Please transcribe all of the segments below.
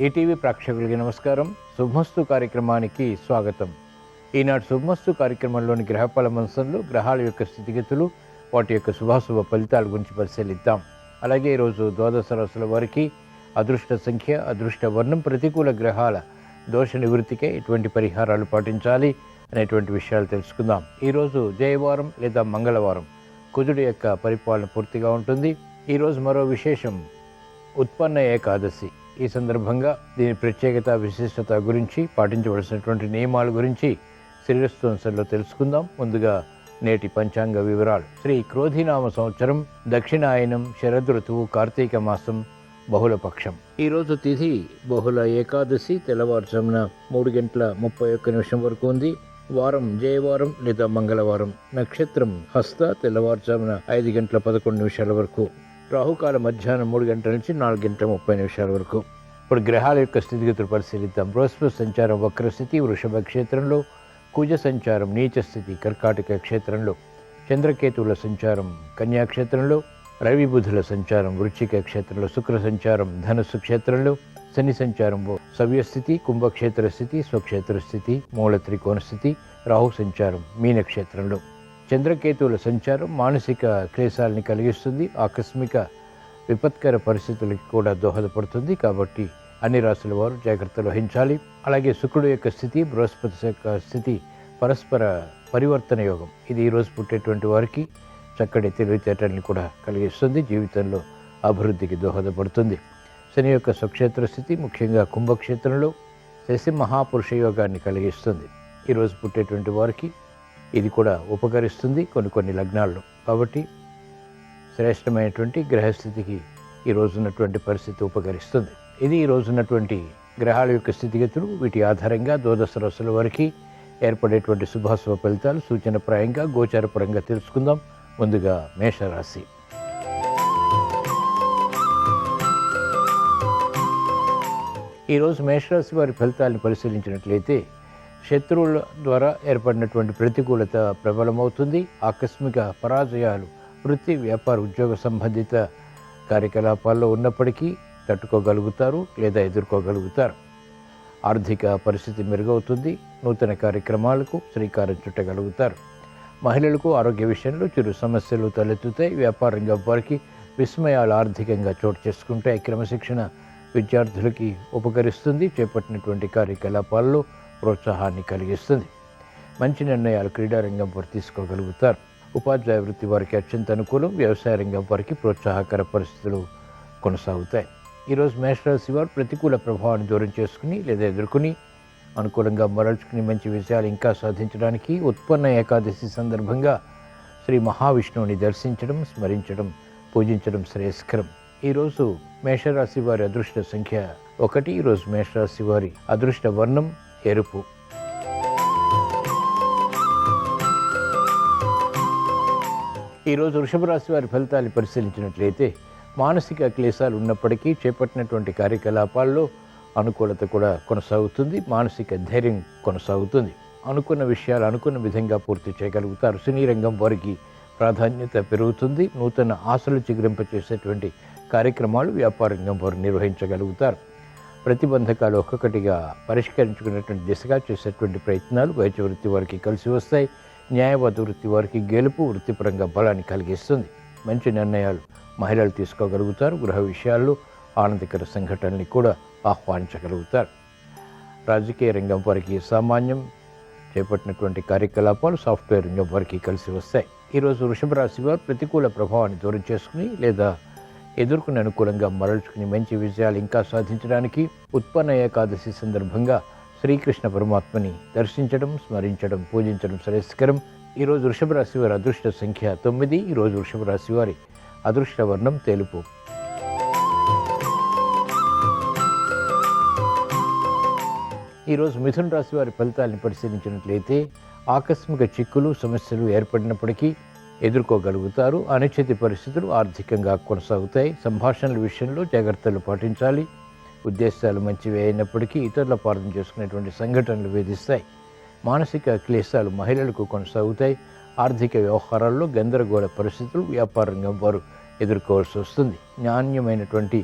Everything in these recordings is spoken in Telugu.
ఈటీవీ ప్రేక్షకులకి నమస్కారం. శుభమస్తు కార్యక్రమానికి స్వాగతం. ఈనాటి శుభమస్తు కార్యక్రమంలోని గ్రహఫల మంచంలో గ్రహాల యొక్క స్థితిగతులు, వాటి యొక్క శుభాశుభ ఫలితాల గురించి పరిశీలిద్దాం. అలాగే ఈరోజు ద్వాదశ రాశుల వారికి అదృష్ట సంఖ్య, అదృష్ట వర్ణం, ప్రతికూల గ్రహాల దోష నివృత్తికే ఎటువంటి పరిహారాలు పాటించాలి అనేటువంటి విషయాలు తెలుసుకుందాం. ఈరోజు జయవారం లేదా మంగళవారం, కుజుడి యొక్క పరిపాలన పూర్తిగా ఉంటుంది. ఈరోజు మరో విశేషం ఉత్పన్న ఏకాదశి. ఈ సందర్భంగా దీని ప్రత్యేకత, విశిష్టత గురించి, పాటించవలసినటువంటి నియమాల గురించి శ్రీరస్తు తెలుసుకుందాం. ముందుగా నేటి పంచాంగ వివరాలు. శ్రీ క్రోధినామ సంవత్సరం, దక్షిణాయనం, శరదృతువు, కార్తీక మాసం, బహుళపక్షం. ఈరోజు తిథి బహుళ ఏకాదశి, తెల్లవారుజామున 3:31 వరకు ఉంది. వారం జయవారం లేదా మంగళవారం. నక్షత్రం హస్త, తెల్లవారుజామున 5:11 వరకు. రాహుకాల మధ్యాహ్నం 3 గంటల నుంచి 4:30 వరకు. ఇప్పుడు గ్రహాల యొక్క స్థితిగతులు పరిశీలిద్దాం. బృహస్పతి సంచారం వక్రస్థితి వృషభ క్షేత్రంలో, కుజ సంచారం నీచ స్థితి కర్కాటక క్షేత్రంలో, చంద్రకేతువుల సంచారం కన్యాక్షేత్రంలో, రవి బుధుల సంచారం వృశ్చిక క్షేత్రంలో, శుక్ర సంచారం ధనుస్సు క్షేత్రంలో, శని సంచారం సవ్యస్థితి కుంభక్షేత్ర స్థితి, స్వక్షేత్ర స్థితి, మూల త్రికోణ స్థితి, రాహు సంచారం మీనక్షేత్రంలో. చంద్రకేతువుల సంచారం మానసిక క్లేశాలని కలిగిస్తుంది, ఆకస్మిక విపత్కర పరిస్థితులకి కూడా దోహదపడుతుంది. కాబట్టి అన్ని రాశుల వారు జాగ్రత్తలు వహించాలి. అలాగే శుక్రుడు యొక్క స్థితి, బృహస్పతి యొక్క స్థితి పరస్పర పరివర్తన యోగం. ఇది ఈరోజు పుట్టేటువంటి వారికి చక్కటి తెలివితేటల్ని కూడా కలిగిస్తుంది, జీవితంలో అభివృద్ధికి దోహదపడుతుంది. శని యొక్క స్వక్షేత్ర స్థితి ముఖ్యంగా కుంభక్షేత్రంలో శశి మహాపురుష యోగాన్ని కలిగిస్తుంది. ఈరోజు పుట్టేటువంటి వారికి ఇది కూడా ఉపకరిస్తుంది కొన్ని లగ్నాల్లో. కాబట్టి శ్రేష్టమైనటువంటి గ్రహస్థితికి ఈ రోజున్నటువంటి పరిస్థితి ఉపకరిస్తుంది. ఇది ఈ రోజున్నటువంటి గ్రహాల యొక్క స్థితిగతులు. వీటి ఆధారంగా ద్వాదశ రాశుల వారికి ఏర్పడేటువంటి శుభాశుభ ఫలితాలు సూచనప్రాయంగా గోచారపరంగా తెలుసుకుందాం. ముందుగా మేషరాశి. ఈరోజు మేషరాశి వారి ఫలితాలను పరిశీలించినట్లయితే శత్రువుల ద్వారా ఏర్పడినటువంటి ప్రతికూలత ప్రబలమవుతుంది. ఆకస్మిక పరాజయాలు వృత్తి, వ్యాపార, ఉద్యోగ సంబంధిత కార్యకలాపాల్లో ఉన్నప్పటికీ తట్టుకోగలుగుతారు లేదా ఎదుర్కోగలుగుతారు. ఆర్థిక పరిస్థితి మెరుగవుతుంది. నూతన కార్యక్రమాలకు శ్రీకారం చుట్టగలుగుతారు. మహిళలకు ఆరోగ్య విషయంలో చిరు సమస్యలు తలెత్తుతాయి. వ్యాపార రంగం వారికి విస్మయాలు ఆర్థికంగా చోటు చేసుకుంటాయి. క్రమశిక్షణ విద్యార్థులకి ఉపకరిస్తుంది. చేపట్టినటువంటి కార్యకలాపాల్లో ప్రోత్సాహాన్ని కలిగిస్తుంది. మంచి నిర్ణయాలు క్రీడారంగం వారు తీసుకోగలుగుతారు. ఉపాధ్యాయ వృత్తి వారికి అత్యంత అనుకూలం. వ్యవసాయ రంగం వారికి ప్రోత్సాహకర పరిస్థితులు కొనసాగుతాయి. ఈరోజు మేషరాశి వారు ప్రతికూల ప్రభావాన్ని దూరం చేసుకుని లేదా ఎదుర్కొని అనుకూలంగా మరల్చుకుని మంచి విజయాలు ఇంకా సాధించడానికి ఉత్పన్న ఏకాదశి సందర్భంగా శ్రీ మహావిష్ణువుని దర్శించడం, స్మరించడం, పూజించడం శ్రేయస్కరం. ఈరోజు మేషరాశి వారి అదృష్ట సంఖ్య 1. ఈరోజు మేషరాశి వారి అదృష్ట వర్ణం ఎరుపు. ఈరోజు వృషభ రాశి వారి ఫలితాన్ని పరిశీలించినట్లయితే మానసిక క్లేశాలు ఉన్నప్పటికీ చేపట్టినటువంటి కార్యకలాపాల్లో అనుకూలత కూడా కొనసాగుతుంది. మానసిక ధైర్యం కొనసాగుతుంది. అనుకున్న విషయాలు అనుకున్న విధంగా పూర్తి చేయగలుగుతారు. సినీ రంగం వారికి ప్రాధాన్యత పెరుగుతుంది. నూతన ఆశలు చిగురింపచేసేటువంటి కార్యక్రమాలు వ్యాపార రంగం వారు నిర్వహించగలుగుతారు. ప్రతిబంధకాలు ఒక్కొక్కటిగా పరిష్కరించుకునేటువంటి దిశగా చేసేటువంటి ప్రయత్నాలు వైద్య వృత్తి వారికి కలిసి వస్తాయి. న్యాయవాద వృత్తి వారికి గెలుపు వృత్తిపరంగా బలాన్ని కలిగిస్తుంది. మంచి నిర్ణయాలు మహిళలు తీసుకోగలుగుతారు. గృహ విషయాల్లో ఆనందకర సంఘటనల్ని కూడా ఆహ్వానించగలుగుతారు. రాజకీయ రంగం వారికి సామాన్యం. చేపట్టినటువంటి కార్యకలాపాలు సాఫ్ట్వేర్ రంగం వారికి కలిసి వస్తాయి. ఈరోజు వృషభ రాశి వారు ప్రతికూల ప్రభావాన్ని దూరం చేసుకుని లేదా ఎదుర్కొని అనుకూలంగా మరల్చుకుని మంచి విజయాలు ఇంకా సాధించడానికి ఉత్పన్న ఏకాదశి సందర్భంగా శ్రీకృష్ణ పరమాత్మని దర్శించడం, స్మరించడం, పూజించడం శ్రేయస్కరం. ఈరోజు వృషభ రాశి వారి అదృష్ట సంఖ్య 9. ఈరోజు వృషభ రాశి వారి అదృష్ట వర్ణం తెలుపు. ఈరోజు మిథున రాశి వారి ఫలితాలను పరిశీలించినట్లయితే ఆకస్మిక చిక్కులు, సమస్యలు ఏర్పడినప్పటికీ ఎదుర్కోగలుగుతారు. అనిశ్చిత పరిస్థితులు ఆర్థికంగా కొనసాగుతాయి. సంభాషణల విషయంలో జాగ్రత్తలు పాటించాలి. ఉద్దేశాలు మంచివి అయినప్పటికీ ఇతరుల పార్థం చేసుకునేటువంటి సంఘటనలు వేధిస్తాయి. మానసిక క్లేశాలు మహిళలకు కొనసాగుతాయి. ఆర్థిక వ్యవహారాల్లో గందరగోళ పరిస్థితులు వ్యాపార రంగం వారు ఎదుర్కోవాల్సి వస్తుంది. నాణ్యమైనటువంటి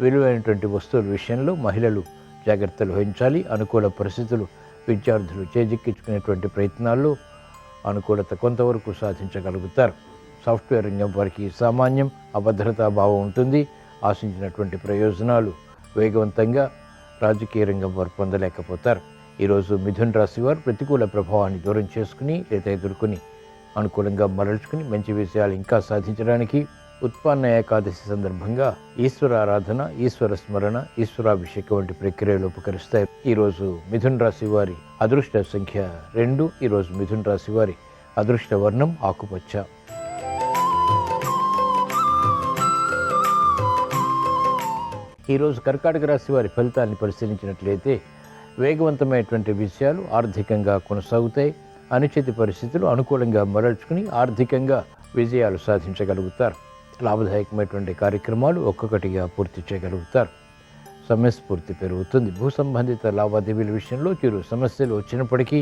విలువైనటువంటి వస్తువుల విషయంలో మహిళలు జాగ్రత్తలు వహించాలి. అనుకూల పరిస్థితులు విద్యార్థులు చేజిక్కించుకునేటువంటి ప్రయత్నాల్లో అనుకూలత కొంతవరకు సాధించగలుగుతారు. సాఫ్ట్వేర్ రంగం వారికి సామాన్యం అభద్రతా భావం ఉంటుంది. ఆశించినటువంటి ప్రయోజనాలు వేగవంతంగా రాజకీయ రంగం వారు పొందలేకపోతారు. ఈరోజు మిథున రాశి వారు ప్రతికూల ప్రభావాన్ని దూరం చేసుకుని లేదా ఎదుర్కొని అనుకూలంగా మరల్చుకుని మంచి విషయాలు ఇంకా సాధించడానికి ఉత్పన్న ఏకాదశి సందర్భంగా ఈశ్వర ఆరాధన, ఈశ్వర స్మరణ, ఈశ్వరాభిషేకం వంటి ప్రక్రియలు ఉపకరిస్తాయి. ఈరోజు మిథున రాశి వారి అదృష్ట సంఖ్య 2. ఈరోజు మిథున రాశి వారి అదృష్ట వర్ణం ఆకుపచ్చ. ఈరోజు కర్కాటక రాశి వారి ఫలితాన్ని పరిశీలించినట్లయితే వేగవంతమైనటువంటి విషయాలు ఆర్థికంగా కొనసాగుతాయి. అనుచిత పరిస్థితులు అనుకూలంగా మరల్చుకుని ఆర్థికంగా విజయాలు సాధించగలుగుతారు. లాభదాయకమైనటువంటి కార్యక్రమాలు ఒక్కొక్కటిగా పూర్తి చేయగలుగుతారు. సమయస్ఫూర్తి పెరుగుతుంది. భూ సంబంధిత లావాదేవీల విషయంలో చిరు సమస్యలు వచ్చినప్పటికీ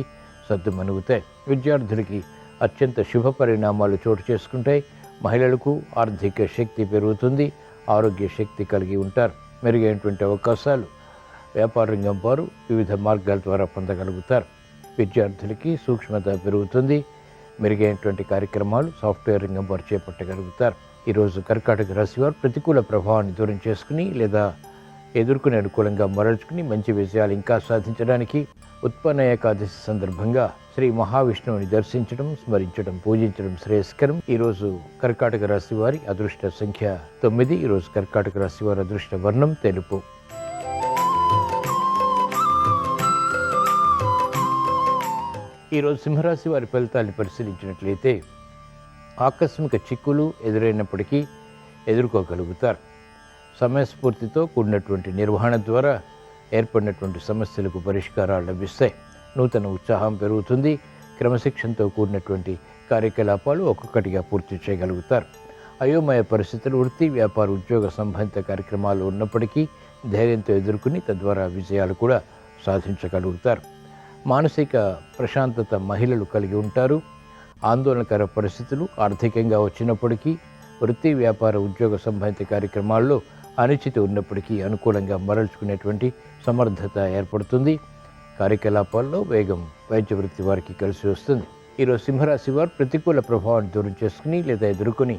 సద్దుమణుగుతాయి. విద్యార్థులకి అత్యంత శుభ పరిణామాలు చోటు చేసుకుంటాయి. మహిళలకు ఆర్థిక శక్తి పెరుగుతుంది. ఆరోగ్య శక్తి కలిగి ఉంటారు. మెరుగైనటువంటి అవకాశాలు వ్యాపార రంగం వారు వివిధ మార్గాల ద్వారా పొందగలుగుతారు. విద్యార్థులకి సూక్ష్మత పెరుగుతుంది. మెరుగైనటువంటి కార్యక్రమాలు సాఫ్ట్వేర్ రంగం వారు చేపట్టగలుగుతారు. ఈరోజు కర్కాటక రాశి వారు ప్రతికూల ప్రభావాన్ని దూరం చేసుకుని లేదా ఎదుర్కొని అనుకూలంగా మరల్చుకుని మంచి విజయాలు ఇంకా సాధించడానికి ఉత్పన్న ఏకాదశి సందర్భంగా శ్రీ మహావిష్ణువుని దర్శించడం, స్మరించడం, పూజించడం శ్రేయస్కరం. ఈరోజు కర్కాటక రాశి వారి అదృష్ట సంఖ్య 9. ఈరోజు కర్కాటక రాశి వారి అదృష్ట వర్ణం తెలుపు. ఈరోజు సింహరాశి వారి ఫలితాన్ని పరిశీలించినట్లయితే ఆకస్మిక చిక్కులు ఎదురైనప్పటికీ ఎదుర్కోగలుగుతారు. సమయస్ఫూర్తితో కూడినటువంటి నిర్వహణ ద్వారా ఏర్పడినటువంటి సమస్యలకు పరిష్కారాలు లభిస్తాయి. నూతన ఉత్సాహం పెరుగుతుంది. క్రమశిక్షణతో కూడినటువంటి కార్యకలాపాలు ఒక్కొక్కటిగా పూర్తి చేయగలుగుతారు. అయోమయ పరిస్థితులు వృత్తి, వ్యాపార, ఉద్యోగ సంబంధిత కార్యక్రమాలు ఉన్నప్పటికీ ధైర్యంతో ఎదుర్కొని తద్వారా విజయాలు కూడా సాధించగలుగుతారు. మానసిక ప్రశాంతత మహిళలు కలిగి ఉంటారు. ఆందోళనకర పరిస్థితులు ఆర్థికంగా వచ్చినప్పటికీ వృత్తి, వ్యాపార, ఉద్యోగ సంబంధిత కార్యక్రమాల్లో అనిశ్చితి ఉన్నప్పటికీ అనుకూలంగా మరల్చుకునేటువంటి సమర్థత ఏర్పడుతుంది. కార్యకలాపాల్లో వేగం వైద్య వృత్తి వారికి కలిసి వస్తుంది. ఈరోజు సింహరాశి వారు ప్రతికూల ప్రభావాన్ని దూరం చేసుకుని లేదా ఎదుర్కొని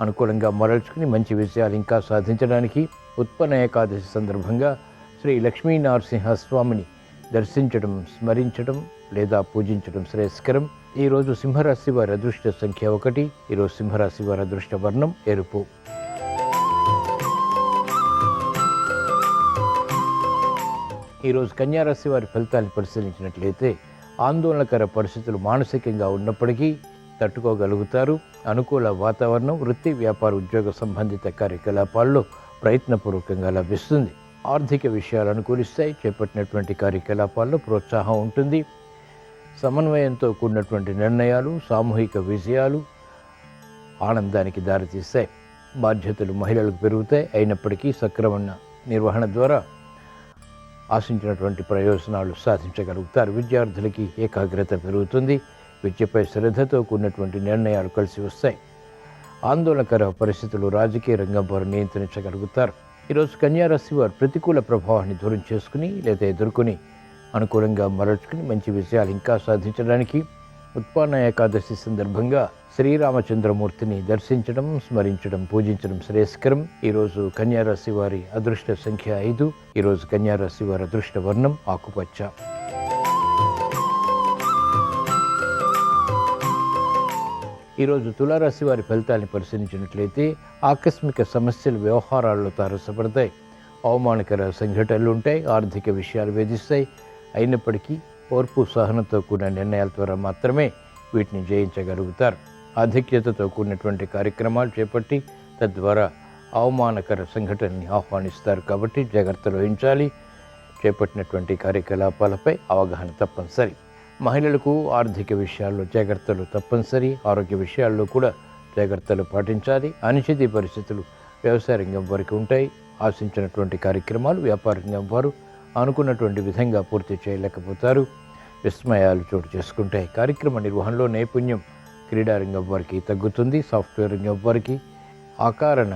అనుకూలంగా మరల్చుకుని మంచి విజయాలు ఇంకా సాధించడానికి ఉత్పన్న ఏకాదశి సందర్భంగా శ్రీ లక్ష్మీ నరసింహస్వామిని దర్శించడం, స్మరించడం లేదా పూజించడం శ్రేయస్కరం. ఈరోజు సింహరాశి వారి అదృష్ట సంఖ్య 1. ఈరోజు సింహరాశి వారి అదృష్ట వర్ణం ఎరుపు. ఈరోజు కన్యారాశి వారి ఫలితాన్ని పరిశీలించినట్లయితే ఆందోళనకర పరిస్థితులు మానసికంగా ఉన్నప్పటికీ తట్టుకోగలుగుతారు. అనుకూల వాతావరణం వృత్తి, వ్యాపార, ఉద్యోగ సంబంధిత కార్యకలాపాల్లో ప్రయత్నపూర్వకంగా లభిస్తుంది. ఆర్థిక విషయాలు అనుకూలిస్తాయి. చేపట్టినటువంటి కార్యకలాపాల్లో ప్రోత్సాహం ఉంటుంది. సమన్వయంతో కూడినటువంటి నిర్ణయాలు, సామూహిక విజయాలు ఆనందానికి దారితీస్తాయి. బాధ్యతలు మహిళలకు పెరుగుతాయి. అయినప్పటికీ సక్రమణ నిర్వహణ ద్వారా ఆశించినటువంటి ప్రయోజనాలు సాధించగలుగుతారు. విద్యార్థులకి ఏకాగ్రత పెరుగుతుంది. విద్యపై శ్రద్ధతో కూడినటువంటి నిర్ణయాలు కలిసి వస్తాయి. ఆందోళనకర పరిస్థితులు రాజకీయ రంగం వారు నియంత్రించగలుగుతారు. ఈరోజు కన్యారాశి వారు ప్రతికూల ప్రభావాన్ని దూరం చేసుకుని లేదా ఎదుర్కొని అనుకూలంగా మరల్చుకుని మంచి విజయాలు ఇంకా సాధించడానికి ఉత్పన్న ఏకాదశి సందర్భంగా శ్రీరామచంద్రమూర్తిని దర్శించడం, స్మరించడం, పూజించడం శ్రేయస్కరం. ఈరోజు కన్యారాశి వారి అదృష్ట సంఖ్య 5. ఈరోజు కన్యారాశి వారి అదృష్ట వర్ణం ఆకుపచ్చ. ఈరోజు తులారాశి వారి ఫలితాన్ని పరిశీలించినట్లయితే ఆకస్మిక సమస్యలు వ్యవహారాల్లో తారసపడతాయి. అవమానకర సంఘటనలు ఉంటాయి. ఆర్థిక విషయాలు వేధిస్తాయి. అయినప్పటికీ ఓర్పు, సహనంతో కూడిన నిర్ణయాల ద్వారా మాత్రమే వీటిని జయించగలుగుతారు. ఆధిక్యతతో కూడినటువంటి కార్యక్రమాలు చేపట్టి తద్వారా అవమానకర సంఘటనని ఆహ్వానిస్తారు. కాబట్టి జాగ్రత్తలు వహించాలి. చేపట్టినటువంటి కార్యకలాపాలపై అవగాహన తప్పనిసరి. మహిళలకు ఆర్థిక విషయాల్లో జాగ్రత్తలు తప్పనిసరి. ఆరోగ్య విషయాల్లో కూడా జాగ్రత్తలు పాటించాలి. అనిశ్చిత పరిస్థితులు వ్యవసాయ రంగం వారికి ఉంటాయి. ఆశించినటువంటి కార్యక్రమాలు వ్యాపార రంగం వారు అనుకున్నటువంటి విధంగా పూర్తి చేయలేకపోతారు. విస్మయాలు చోటు చేసుకుంటాయి. కార్యక్రమ నిర్వహణలో నైపుణ్యం క్రీడారంగం వారికి తగ్గుతుంది. సాఫ్ట్వేర్ రంగం వారికి అకారణ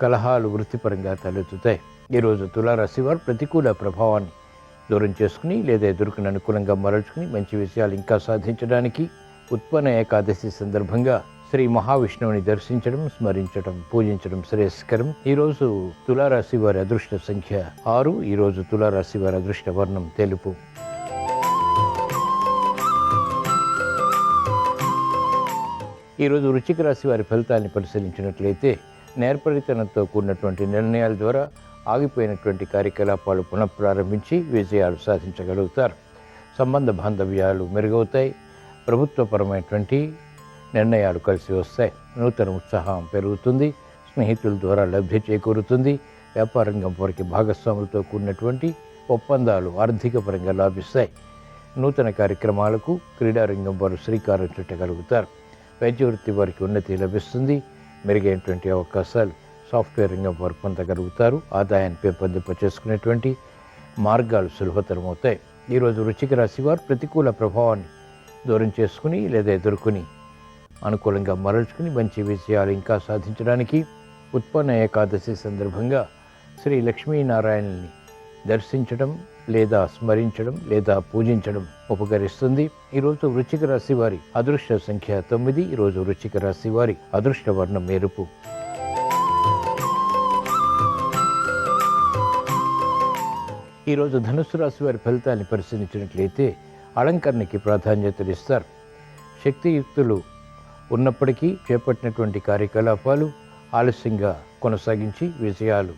కలహాలు వృత్తిపరంగా తలెత్తుతాయి. ఈరోజు తులారాశి వారు ప్రతికూల ప్రభావాన్ని దూరం చేసుకుని లేదా ఎదుర్కొని అనుకూలంగా మరల్చుకుని మంచి విషయాలు ఇంకా సాధించడానికి ఉత్పన్న ఏకాదశి సందర్భంగా శ్రీ మహావిష్ణువుని దర్శించడం, స్మరించడం, పూజించడం శ్రేయస్కరం. ఈరోజు తులారాశి వారి అదృష్ట సంఖ్య 6. ఈరోజు తులారాశి వారి అదృష్ట వర్ణం తెలుపు. ఈరోజు వృశ్చిక రాశి వారి ఫలితాన్ని పరిశీలించినట్లయితే నేర్పరితనంతో కూడినటువంటి నిర్ణయాల ద్వారా ఆగిపోయినటువంటి కార్యకలాపాలు పునఃప్రారంభించి విజయాలు సాధించగలుగుతారు. సంబంధ బాంధవ్యాలు మెరుగవుతాయి. ప్రభుత్వపరమైనటువంటి నిర్ణయాలు కలిసి వస్తాయి. నూతన ఉత్సాహం పెరుగుతుంది. స్నేహితుల ద్వారా లబ్ధి చేకూరుతుంది. వ్యాపార రంగం వారికి భాగస్వాములతో కూడినటువంటి ఒప్పందాలు ఆర్థిక పరంగా లాభిస్తాయి. నూతన కార్యక్రమాలకు క్రీడారంగం వారు శ్రీకారం చుట్టగలుగుతారు. వైద్య వృత్తి వారికి ఉన్నతి లభిస్తుంది. మెరుగైనటువంటి అవకాశాలు సాఫ్ట్వేర్ రంగం వారు పొందగలుగుతారు. ఆదాయాన్ని పెంపొందింప చేసుకునేటువంటి మార్గాలు సులభతరమవుతాయి. ఈరోజు వృశ్చిక రాశి వారు ప్రతికూల ప్రభావాన్ని దూరం చేసుకుని లేదా ఎదుర్కొని అనుకూలంగా మరల్చుకుని మంచి విజయాలు ఇంకా సాధించడానికి ఉత్పన్న ఏకాదశి సందర్భంగా శ్రీ లక్ష్మీనారాయణని దర్శించడం లేదా స్మరించడం లేదా పూజించడం ఉపకరిస్తుంది. ఈరోజు వృశ్చిక రాశి వారి అదృష్ట సంఖ్య 9. ఈరోజు వృశ్చిక రాశి వారి అదృష్ట వర్ణం ఎరుపు. ఈరోజు ధనుస్సు రాశి వారి ఫలితాన్ని పరిశీలించినట్లయితే అలంకరణకి ప్రాధాన్యతనిస్తారు. శక్తియుక్తులు ఉన్నప్పటికీ చేపట్టినటువంటి కార్యకలాపాలు ఆలస్యంగా కొనసాగించి విజయాలు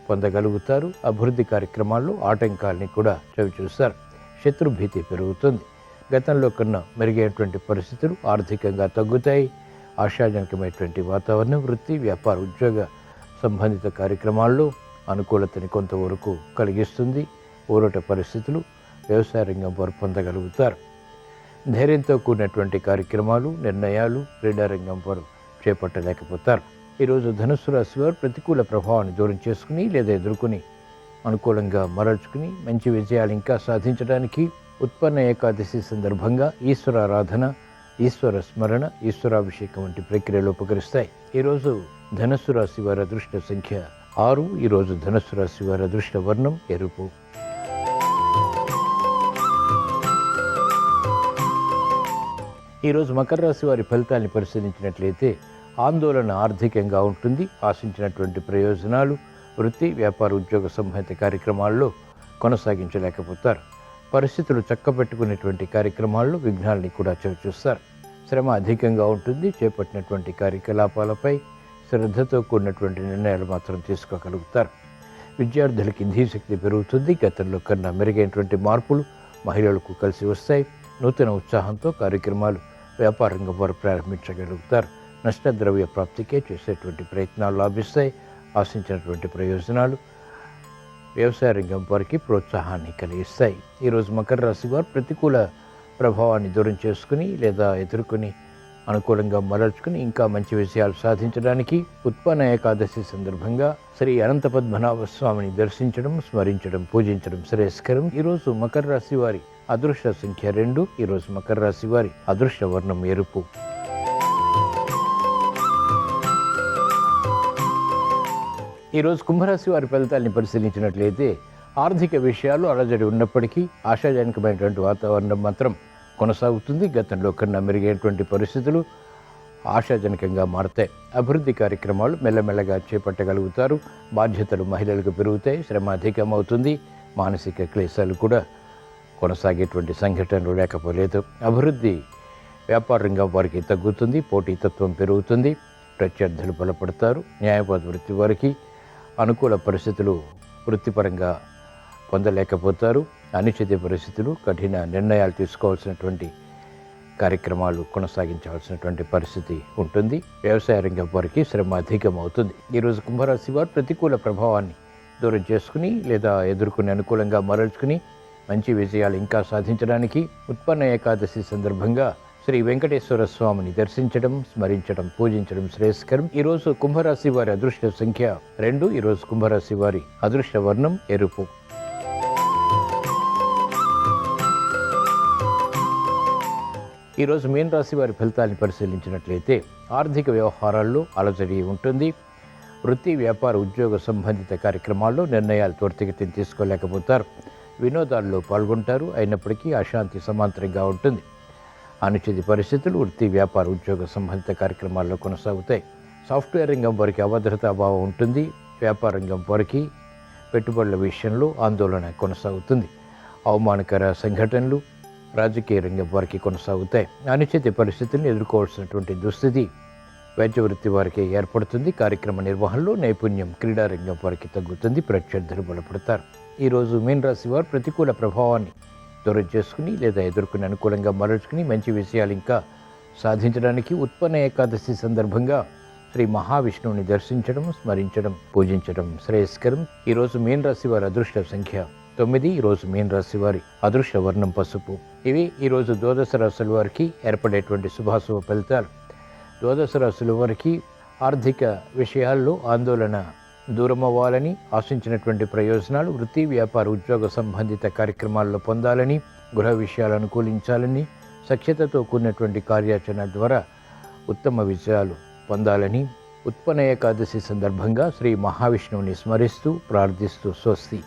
పొందగలుగుతారు. అభివృద్ధి కార్యక్రమాల్లో ఆటంకాలని కూడా చవిచూస్తారు. శత్రుభీతి పెరుగుతుంది. గతంలో కన్నా మెరుగైనటువంటి పరిస్థితులు ఆర్థికంగా తగ్గుతాయి. ఆశాజనకమైనటువంటి వాతావరణం వృత్తి, వ్యాపార, ఉద్యోగ సంబంధిత కార్యక్రమాల్లో అనుకూలతని కొంతవరకు కలిగిస్తుంది. ఊరట పరిస్థితులు వ్యవసాయ రంగం వారు పొందగలుగుతారు. ధైర్యంతో కూడినటువంటి కార్యక్రమాలు, నిర్ణయాలు క్రీడారంగం వారు చేపట్టలేకపోతారు. ఈరోజు ధనుస్సు రాశి వారు ప్రతికూల ప్రభావాన్ని దూరం చేసుకుని లేదా ఎదుర్కొని అనుకూలంగా మరల్చుకుని మంచి విజయాలు ఇంకా సాధించడానికి ఉత్పన్న ఏకాదశి సందర్భంగా ఈశ్వరారాధన, ఈశ్వర స్మరణ, ఈశ్వరాభిషేకం వంటి ప్రక్రియలు ఉపకరిస్తాయి. ఈరోజు ధనుస్సు రాశి వారి అదృష్ట సంఖ్య 6. ఈరోజు ధనుస్సు రాశి వారి అదృష్ట వర్ణం ఎరుపు. ఈరోజు మకర రాశి వారి ఫలితాన్ని పరిశీలించినట్లయితే ఆందోళన ఆర్థికంగా ఉంటుంది. ఆశించినటువంటి ప్రయోజనాలు వృత్తి, వ్యాపార, ఉద్యోగ సంబంధిత కార్యక్రమాల్లో కొనసాగించలేకపోతారు. పరిస్థితులు చక్కబెట్టుకునేటువంటి కార్యక్రమాల్లో విఘ్నాలని కూడా చవిచూస్తారు. శ్రమ అధికంగా ఉంటుంది. చేపట్టినటువంటి కార్యకలాపాలపై శ్రద్ధతో కూడినటువంటి నిర్ణయాలు మాత్రం తీసుకోగలుగుతారు. విద్యార్థులకి ధీశక్తి పెరుగుతుంది. గతంలో కన్నా మెరుగైనటువంటి మార్పులు మహిళలకు కలిసి వస్తాయి. నూతన ఉత్సాహంతో కార్యక్రమాలు వ్యాపార రంగం వారు ప్రారంభించగలుగుతారు. నష్టద్రవ్య ప్రాప్తికే చేసేటువంటి ప్రయత్నాలు లాభిస్తాయి. ఆశించినటువంటి ప్రయోజనాలు వ్యవసాయ రంగం వారికి ప్రోత్సాహాన్ని కలిగిస్తాయి. ఈరోజు మకర రాశి వారు ప్రతికూల ప్రభావాన్ని దూరం చేసుకుని లేదా ఎదుర్కొని అనుకూలంగా మరల్చుకుని ఇంకా మంచి విజయాలు సాధించడానికి ఉత్పన్న ఏకాదశి సందర్భంగా శ్రీ అనంత పద్మనాభ స్వామిని దర్శించడం, స్మరించడం, పూజించడం శ్రేయస్కరం. ఈరోజు మకర రాశి వారి అదృష్ట సంఖ్య 2. ఈరోజు మకర రాశి వారి అదృష్ట వర్ణం ఎరుపు. ఈరోజు కుంభరాశి వారి ఫలితాన్ని పరిశీలించినట్లయితే ఆర్థిక విషయాలు అలజడి ఉన్నప్పటికీ ఆశాజనకమైనటువంటి వాతావరణం మాత్రం కొనసాగుతుంది. గతంలో కన్నా మెరుగైనటువంటి పరిస్థితులు ఆశాజనకంగా మారతాయి. అభివృద్ధి కార్యక్రమాలు మెల్లమెల్లగా చేపట్టగలుగుతారు. బాధ్యతలు మహిళలకు పెరుగుతాయి. శ్రమ అధికమవుతుంది. మానసిక క్లేశాలు కూడా కొనసాగేటువంటి సంఘటనలు లేకపోలేదు. అభివృద్ధి వ్యాపార రంగం వారికి తగ్గుతుంది. పోటీతత్వం పెరుగుతుంది. ప్రత్యర్థులు బలపడతారు. న్యాయవాద వృత్తి వారికి అనుకూల పరిస్థితులు వృత్తిపరంగా పొందలేకపోతారు. అనిశ్చిత పరిస్థితులు, కఠిన నిర్ణయాలు తీసుకోవాల్సినటువంటి కార్యక్రమాలు కొనసాగించవలసినటువంటి పరిస్థితి ఉంటుంది. వ్యవసాయ రంగం వారికి శ్రమ అధికం అవుతుంది. ఈరోజు కుంభరాశి వారు ప్రతికూల ప్రభావాన్ని దూరం చేసుకుని లేదా ఎదుర్కొని అనుకూలంగా మరల్చుకుని మంచి విజయాలు ఇంకా సాధించడానికి ఉత్పన్న ఏకాదశి సందర్భంగా శ్రీ వెంకటేశ్వర స్వామిని దర్శించడం, స్మరించడం, పూజించడం శ్రేయస్కరం. ఈరోజు కుంభరాశి వారి అదృష్ట సంఖ్య 2. ఈరోజు కుంభరాశి వారి అదృష్ట వర్ణం ఎరుపు. ఈరోజు మీన రాశి వారి ఫలితాన్ని పరిశీలించినట్లయితే ఆర్థిక వ్యవహారాల్లో అలజడి ఉంటుంది. వృత్తి, వ్యాపార, ఉద్యోగ సంబంధిత కార్యక్రమాల్లో నిర్ణయాలు త్వరితగతిని తీసుకోలేకపోతారు. వినోదాల్లో పాల్గొంటారు. అయినప్పటికీ అశాంతి సమాంతరంగా ఉంటుంది. అనుచిత పరిస్థితులు వృత్తి, వ్యాపార, ఉద్యోగ సంబంధిత కార్యక్రమాల్లో కొనసాగుతాయి. సాఫ్ట్వేర్ రంగం వారికి అభద్రతాభావం ఉంటుంది. వ్యాపార రంగం వారికి పెట్టుబడుల విషయంలో ఆందోళన కొనసాగుతుంది. అవమానకర సంఘటనలు రాజకీయ రంగం వారికి కొనసాగుతాయి. అనుచిత పరిస్థితులను ఎదుర్కోవాల్సినటువంటి దుస్థితి వైద్య వృత్తి వారికి ఏర్పడుతుంది. కార్యక్రమ నిర్వహణలో నైపుణ్యం క్రీడారంగం వారికి తగ్గుతుంది. ప్రత్యర్థులు బలపడతారు. ఈరోజు మీన రాశి వారు ప్రతికూల ప్రభావాన్ని దూరం చేసుకుని లేదా ఎదుర్కొని అనుకూలంగా మరల్చుకుని మంచి విషయాలు ఇంకా సాధించడానికి ఉత్పన్న ఏకాదశి సందర్భంగా శ్రీ మహావిష్ణువుని దర్శించడం, స్మరించడం, పూజించడం శ్రేయస్కరం. ఈరోజు మీన రాశి వారి అదృష్ట సంఖ్య 9. ఈరోజు మీన రాశి వారి అదృష్ట వర్ణం పసుపు. ఇవి ఈరోజు ద్వాదశ రాశుల వారికి ఏర్పడేటువంటి శుభాశుభ ఫలితాలు. ద్వాదశ రాశుల వారికి ఆర్థిక విషయాల్లో ఆందోళన దూరం అవ్వాలని, ఆశించినటువంటి ప్రయోజనాలు వృత్తి, వ్యాపార, ఉద్యోగ సంబంధిత కార్యక్రమాల్లో పొందాలని, గృహ విషయాలు అనుకూలించాలని, సఖ్యతతో కూడినటువంటి కార్యాచరణ ద్వారా ఉత్తమ విజయాలు పొందాలని ఉత్పన్న ఏకాదశి సందర్భంగా శ్రీ మహావిష్ణువుని స్మరిస్తూ ప్రార్థిస్తూ స్వస్తి.